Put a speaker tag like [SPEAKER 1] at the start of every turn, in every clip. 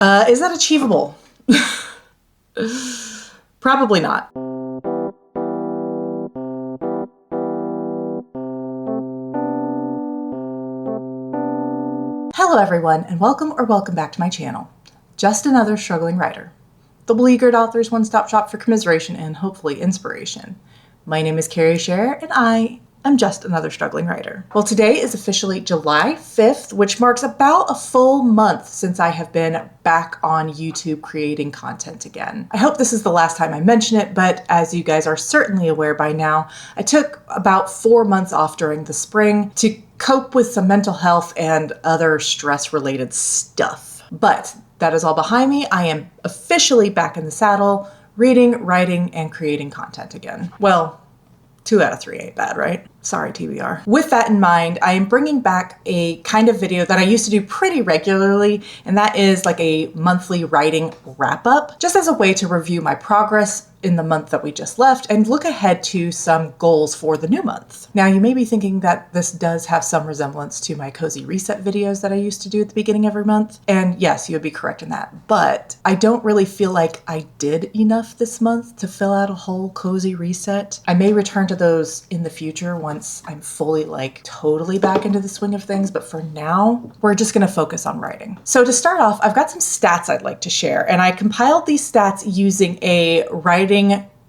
[SPEAKER 1] Is that achievable? Probably not. Hello everyone, and welcome back to my channel. Just another struggling writer. The Beleaguered Authors one-stop shop for commiseration and hopefully inspiration. My name is Carrie Scherer, and I'm just another struggling writer. Well, today is officially July 5th, which marks about a full month since I have been back on YouTube creating content again. I hope this is the last time I mention it, but as you guys are certainly aware by now, I took about 4 months off during the spring to cope with some mental health and other stress-related stuff. But that is all behind me. I am officially back in the saddle, reading, writing, and creating content again. Well, 2 out of 3 ain't bad, right? Sorry, TBR. With that in mind, I am bringing back a kind of video that I used to do pretty regularly, and that is like a monthly writing wrap-up, just as a way to review my progress in the month that we just left and look ahead to some goals for the new month. Now, you may be thinking that this does have some resemblance to my Cozy Reset videos that I used to do at the beginning of every month, and yes, you would be correct in that, but I don't really feel like I did enough this month to fill out a whole Cozy Reset. I may return to those in the future once I'm fully totally back into the swing of things, but for now, we're just gonna focus on writing. So to start off, I've got some stats I'd like to share, and I compiled these stats using a writing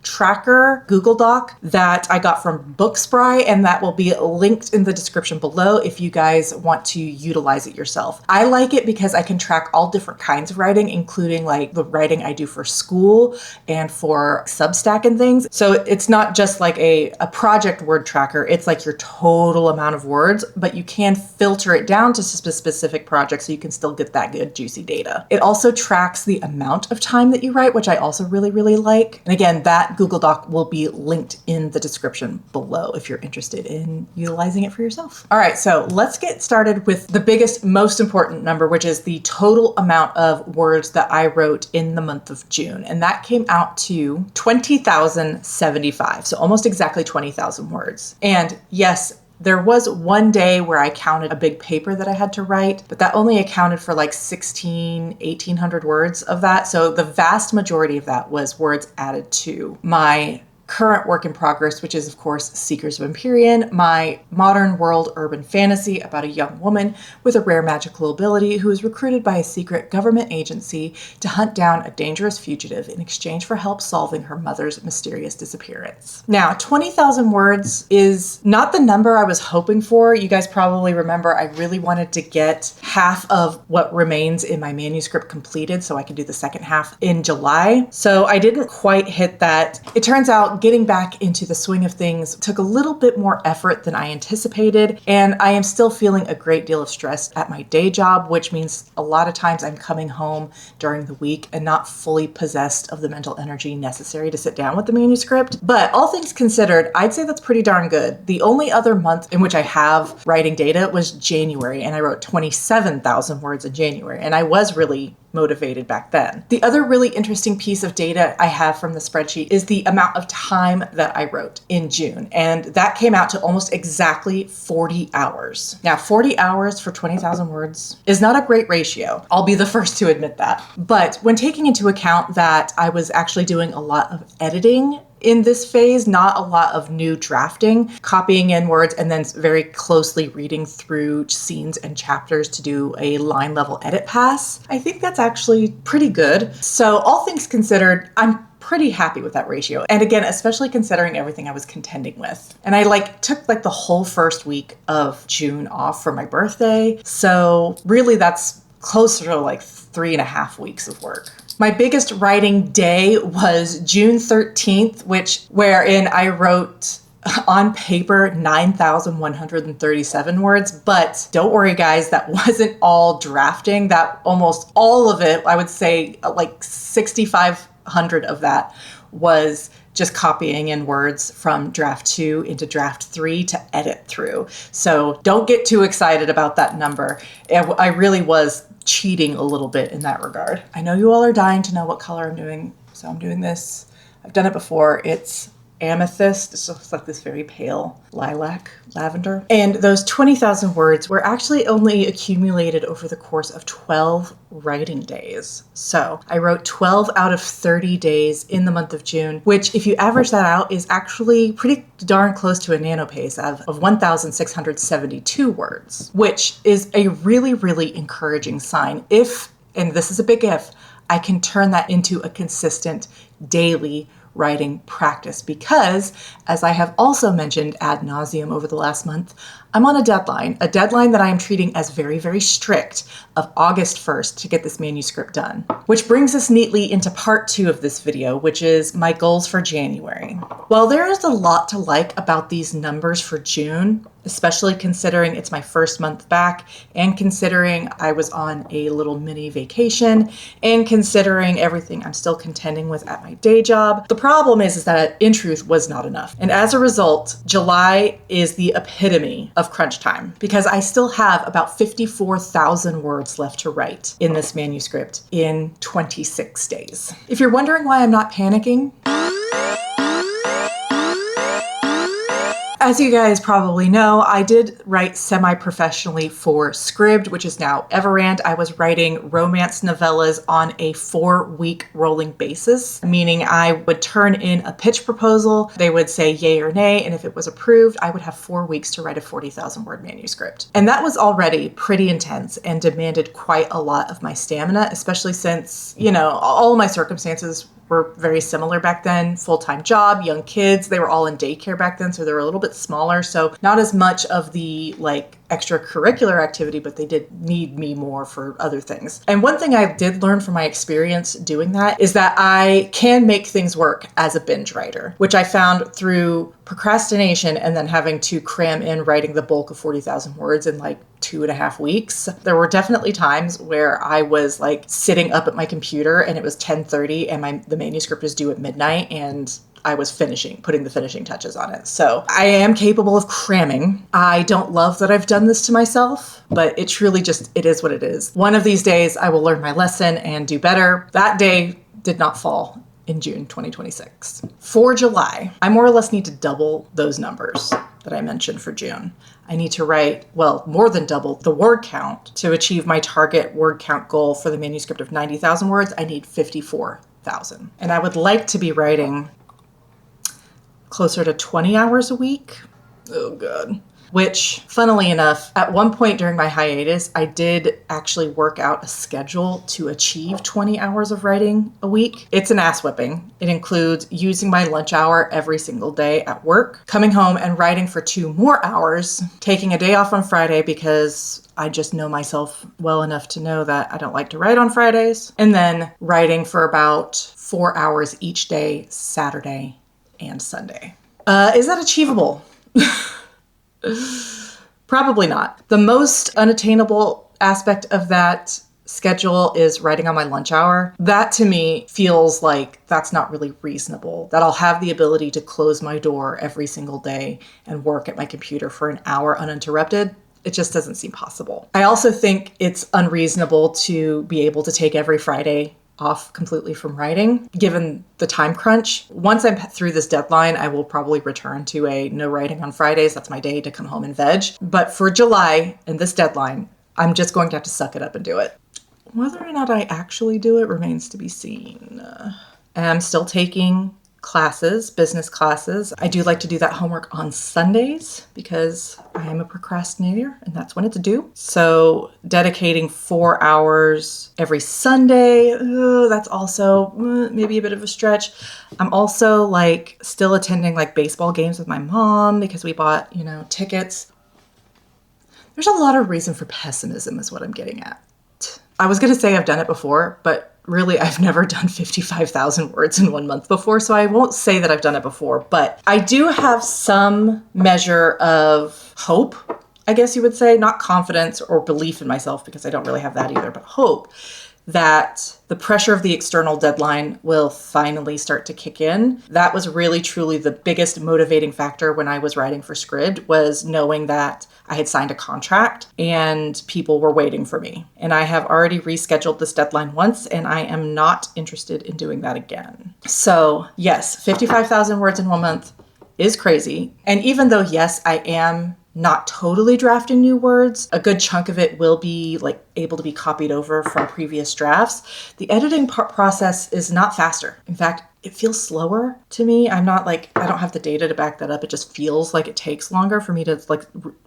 [SPEAKER 1] tracker Google Doc that I got from Bookspry, and that will be linked in the description below if you guys want to utilize it yourself. I like it because I can track all different kinds of writing, including the writing I do for school and for Substack and things. So it's not just like a project word tracker, it's like your total amount of words, but you can filter it down to specific projects so you can still get that good juicy data. It also tracks the amount of time that you write, which I also really like. And again, that Google Doc will be linked in the description below if you're interested in utilizing it for yourself. All right, so let's get started with the biggest, most important number, which is the total amount of words that I wrote in the month of June. And that came out to 20,075, so almost exactly 20,000 words. And yes, there was one day where I counted a big paper that I had to write, but that only accounted for 1,800 words of that. So the vast majority of that was words added to my current work in progress, which is of course Seekers of Empyrean, my modern world urban fantasy about a young woman with a rare magical ability who is recruited by a secret government agency to hunt down a dangerous fugitive in exchange for help solving her mother's mysterious disappearance. Now, 20,000 words is not the number I was hoping for. You guys probably remember I really wanted to get half of what remains in my manuscript completed so I could do the second half in July. So I didn't quite hit that. It turns out getting back into the swing of things took a little bit more effort than I anticipated, and I am still feeling a great deal of stress at my day job, which means a lot of times I'm coming home during the week and not fully possessed of the mental energy necessary to sit down with the manuscript. But all things considered, I'd say that's pretty darn good. The only other month in which I have writing data was January, and I wrote 27,000 words in January, and I was really motivated back then. The other really interesting piece of data I have from the spreadsheet is the amount of time that I wrote in June, and that came out to almost exactly 40 hours. Now, 40 hours for 20,000 words is not a great ratio. I'll be the first to admit that. But when taking into account that I was actually doing a lot of editing in this phase, not a lot of new drafting, copying in words, and then very closely reading through scenes and chapters to do a line level edit pass, I think that's actually pretty good. So all things considered, I'm pretty happy with that ratio. And again, especially considering everything I was contending with. And I took the whole first week of June off for my birthday. So really that's closer to 3.5 weeks of work. My biggest writing day was June 13th, wherein I wrote on paper 9,137 words, but don't worry guys, that wasn't all drafting. That almost all of it, I would say 6,500 of that was just copying in words from draft 2 into draft 3 to edit through. So don't get too excited about that number. I really was cheating a little bit in that regard. I know you all are dying to know what color I'm doing, so I'm doing this. I've done it before. It's amethyst. It's just like this very pale lilac lavender. And those 20,000 words were actually only accumulated over the course of 12 writing days. So I wrote 12 out of 30 days in the month of June, which if you average that out is actually pretty darn close to a nanopace of 1,672 words, which is a really, really encouraging sign if, and this is a big if, I can turn that into a consistent daily writing practice, because as I have also mentioned ad nauseum over the last month, I'm on a deadline that I am treating as very, very strict, of August 1st to get this manuscript done. Which brings us neatly into part 2 of this video, which is my goals for January. While there is a lot to like about these numbers for June, especially considering it's my first month back and considering I was on a little mini vacation and considering everything I'm still contending with at my day job, the problem is that in truth was not enough. And as a result, July is the epitome of crunch time, because I still have about 54,000 words left to write in this manuscript in 26 days. If you're wondering why I'm not panicking, as you guys probably know, I did write semi-professionally for Scribd, which is now Everand. I was writing romance novellas on a 4-week rolling basis, meaning I would turn in a pitch proposal, they would say yay or nay, and if it was approved, I would have 4 weeks to write a 40,000 word manuscript. And that was already pretty intense and demanded quite a lot of my stamina, especially since, you know, all of my circumstances were very similar back then. Full-time job, young kids, they were all in daycare back then, so they were a little bit smaller. So not as much of the like extracurricular activity, but they did need me more for other things. And one thing I did learn from my experience doing that is that I can make things work as a binge writer, which I found through procrastination and then having to cram in writing the bulk of 40,000 words in like 2.5 weeks. There were definitely times where I was like sitting up at my computer and it was 10:30 and the manuscript was due at midnight and I was putting the finishing touches on it. So I am capable of cramming. I don't love that I've done this to myself, but it truly just, it is what it is. One of these days I will learn my lesson and do better. That day did not fall in June 2026. For July, I more or less need to double those numbers that I mentioned for June. I need to write, well, more than double the word count. To achieve my target word count goal for the manuscript of 90,000 words, I need 54,000. And I would like to be writing closer to 20 hours a week. Oh God. Which, funnily enough, at one point during my hiatus, I did actually work out a schedule to achieve 20 hours of writing a week. It's an ass whipping. It includes using my lunch hour every single day at work, coming home and writing for 2 more hours, taking a day off on Friday because I just know myself well enough to know that I don't like to write on Fridays, and then writing for about 4 hours each day, Saturday and Sunday. Is that achievable? Probably not. The most unattainable aspect of that schedule is writing on my lunch hour. That to me feels like that's not really reasonable, that I'll have the ability to close my door every single day and work at my computer for an hour uninterrupted. It just doesn't seem possible. I also think it's unreasonable to be able to take every Friday off completely from writing, given the time crunch. Once I'm through this deadline, I will probably return to a no writing on Fridays. That's my day to come home and veg. But for July and this deadline, I'm just going to have to suck it up and do it. Whether or not I actually do it remains to be seen. I'm still taking classes, business classes. I do like to do that homework on Sundays because I am a procrastinator and that's when it's due. So dedicating 4 hours every Sunday, that's also maybe a bit of a stretch. I'm also like still attending like baseball games with my mom because we bought, tickets. There's a lot of reason for pessimism is what I'm getting at. I was going to say I've done it before, but really, I've never done 55,000 words in 1 month before, so I won't say that I've done it before, but I do have some measure of hope, I guess you would say, not confidence or belief in myself, because I don't really have that either, but hope that the pressure of the external deadline will finally start to kick in. That was really truly the biggest motivating factor when I was writing for Scribd, was knowing that I had signed a contract and people were waiting for me. And I have already rescheduled this deadline once, and I am not interested in doing that again. So yes, 55,000 words in 1 month is crazy. And even though, yes, I am not totally drafting new words, a good chunk of it will be like able to be copied over from previous drafts. The editing process is not faster. In fact, it feels slower to me. I don't have the data to back that up. It just feels like it takes longer for me to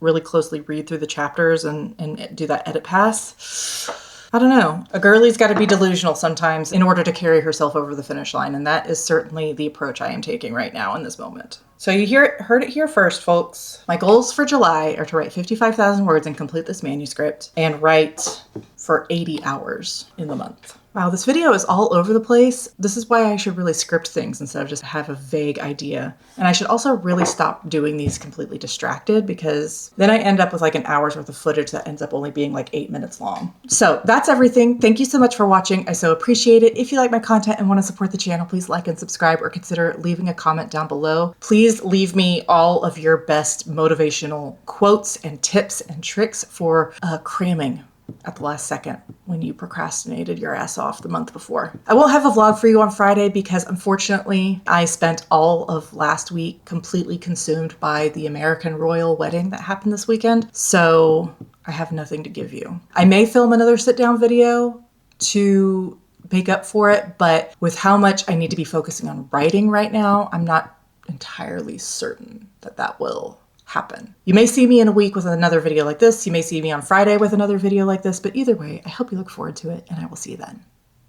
[SPEAKER 1] really closely read through the chapters and do that edit pass. I don't know. A girlie's got to be delusional sometimes in order to carry herself over the finish line. And that is certainly the approach I am taking right now in this moment. So you heard it here first, folks. My goals for July are to write 55,000 words and complete this manuscript, and write for 80 hours in the month. Wow, this video is all over the place. This is why I should really script things instead of just have a vague idea. And I should also really stop doing these completely distracted, because then I end up with like an hour's worth of footage that ends up only being like 8 minutes long. So that's everything. Thank you so much for watching. I so appreciate it. If you like my content and want to support the channel, please like and subscribe, or consider leaving a comment down below. Please leave me all of your best motivational quotes and tips and tricks for cramming at the last second when you procrastinated your ass off the month before. I won't have a vlog for you on Friday because unfortunately I spent all of last week completely consumed by the American royal wedding that happened this weekend. So I have nothing to give you. I may film another sit down video to make up for it, but with how much I need to be focusing on writing right now, I'm not entirely certain that that will happen. You may see me in a week with another video like this. You may see me on Friday with another video like this, but either way, I hope you look forward to it, and I will see you then.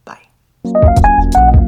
[SPEAKER 1] Bye.